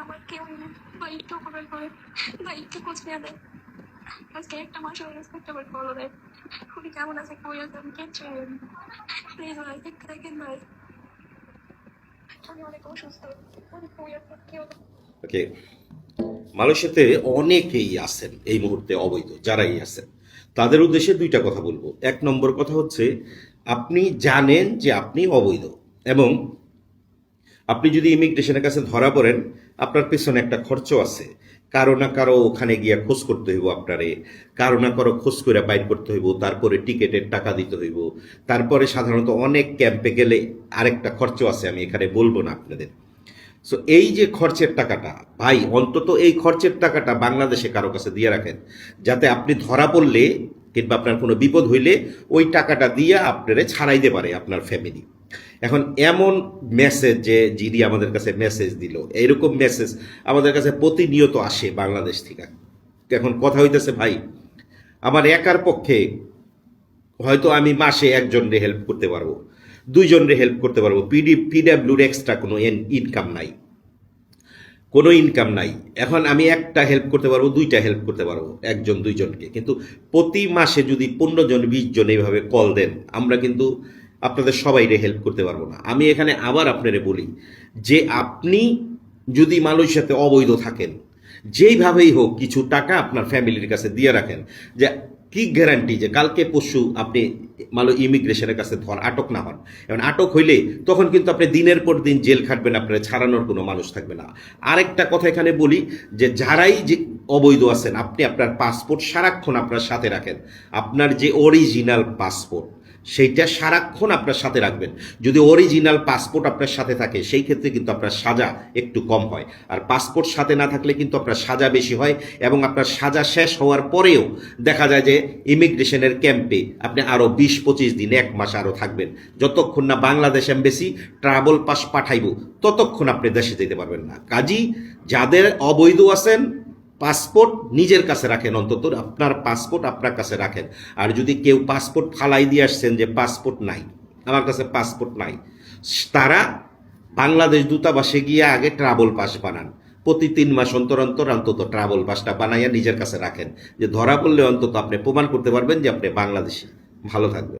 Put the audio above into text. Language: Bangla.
আমার কেউ নেই, বা একটু খবর করে, বা একটু খোঁজ নিয়ে দেয়। আজকে একটা মাস হয়ে গেছে, একটা বার কল দেয়, খুবই কেমন আছে, কই আছে, আমি কিচ্ছু জানি না। প্লিজ ভাই, দেখতে দেখেন ভাই, আমি অনেক অসুস্থ, আমি কই আছে, কেউ ওকে, মালয়েশিয়াতে অনেকেই আছেন এই মুহূর্তে অবৈধ, যারাই আছেন তাদের উদ্দেশ্যে দুইটা কথা বলবো। এক নম্বর কথা হচ্ছে, আপনি জানেন যে আপনি অবৈধ, এবং আপনি যদি ইমিগ্রেশনের কাছে ধরা পড়েন, আপনার পেছনে একটা খরচ আছে। কারো না কারো ওখানে গিয়া খোঁজ করতে হইব আপনারে, কারো না কারো খোঁজ করে বাইর করতে হইব, তারপরে টিকেটের টাকা দিতে হইব, তারপরে সাধারণত অনেক ক্যাম্পে গেলে আরেকটা খরচ আছে, আমি এখানে বলবো না আপনাদের। সো এই যে খরচের টাকাটা, ভাই অন্তত এই খরচের টাকাটা বাংলাদেশে কারো কাছে দিয়ে রাখেন, যাতে আপনি ধরা পড়লে কিংবা আপনার কোনো বিপদ হইলে ওই টাকাটা দিয়ে আপনারে ছাড়াইতে পারে আপনার ফ্যামিলি। এখন এমন মেসেজ যে জিডি আমাদের কাছে মেসেজ দিল, এইরকম মেসেজ আমাদের কাছে প্রতিনিয়ত আসে বাংলাদেশ থেকে। এখন কথা হইতেছে ভাই, আমার একার পক্ষে হয়তো আমি মাসে একজনরে হেল্প করতে পারবো, দুইজনরে হেল্প করতে পারবো, পিডাব্লিউর এক্সট্রা কোনো ইনকাম নাই, কোনো ইনকাম নাই। এখন আমি একটা হেল্প করতে পারবো, দুইটা হেল্প করতে পারবো, একজন দুইজনকে। কিন্তু প্রতি মাসে যদি 15 জন 20 জন এইভাবে কল দেন, আমরা কিন্তু আপনাদের সবাইরে হেল্প করতে পারবো না। আমি এখানে আবার আপনারে বলি যে আপনি যদি মালয়েশিয়াতে অবৈধ থাকেন, যেইভাবেই হোক কিছু টাকা আপনার ফ্যামিলির কাছে দিয়ে রাখেন। যে কি গ্যারান্টি যে কালকে পরশু আপনি ইমিগ্রেশনের কাছে আটক না হন। এবং আটক হইলে তখন কিন্তু আপনি দিনের পর দিন জেল খাটবেন, আপনার ছাড়ানোর কোনো মানুষ থাকবে না। আরেকটা কথা এখানে বলি, যে যারাই যে অবৈধ আছেন, আপনি আপনার পাসপোর্ট সারাক্ষণ আপনার সাথে রাখেন। আপনার যে অরিজিনাল পাসপোর্ট, সেইটা সারাক্ষণ আপনার সাথে রাখবেন। যদি অরিজিনাল পাসপোর্ট আপনার সাথে থাকে, সেই ক্ষেত্রে কিন্তু আপনার সাজা একটু কম হয়। আর পাসপোর্ট সাথে না থাকলে কিন্তু আপনার সাজা বেশি হয়, এবং আপনার সাজা শেষ হওয়ার পরেও দেখা যায় যে ইমিগ্রেশনের ক্যাম্পে আপনি আরও 20-25 দিন, 1 মাস আরও থাকবেন। যতক্ষণ না বাংলাদেশ এমবেসি ট্রাভেল পাস পাঠাইব, ততক্ষণ আপনি দেশে যেতে পারবেন না। কাজী যাদের অবৈধ আছেন, পাসপোর্ট নিজের কাছে রাখেন, অন্তত আপনার পাসপোর্ট আপনার কাছে রাখেন। আর যদি কেউ পাসপোর্ট ফালাই দিয়ে আসছেন যে পাসপোর্ট নাই, আমার কাছে পাসপোর্ট নাই, তারা বাংলাদেশ দূতাবাসে গিয়ে আগে ট্রাভেল পাস বানান। প্রতি 3 মাস অন্তর অন্তর অন্তত ট্রাভেল পাসটা বানাইয়া নিজের কাছে রাখেন, যে ধরা পড়লে অন্তত আপনি প্রমাণ করতে পারবেন যে আপনি বাংলাদেশি। ভালো থাকবেন।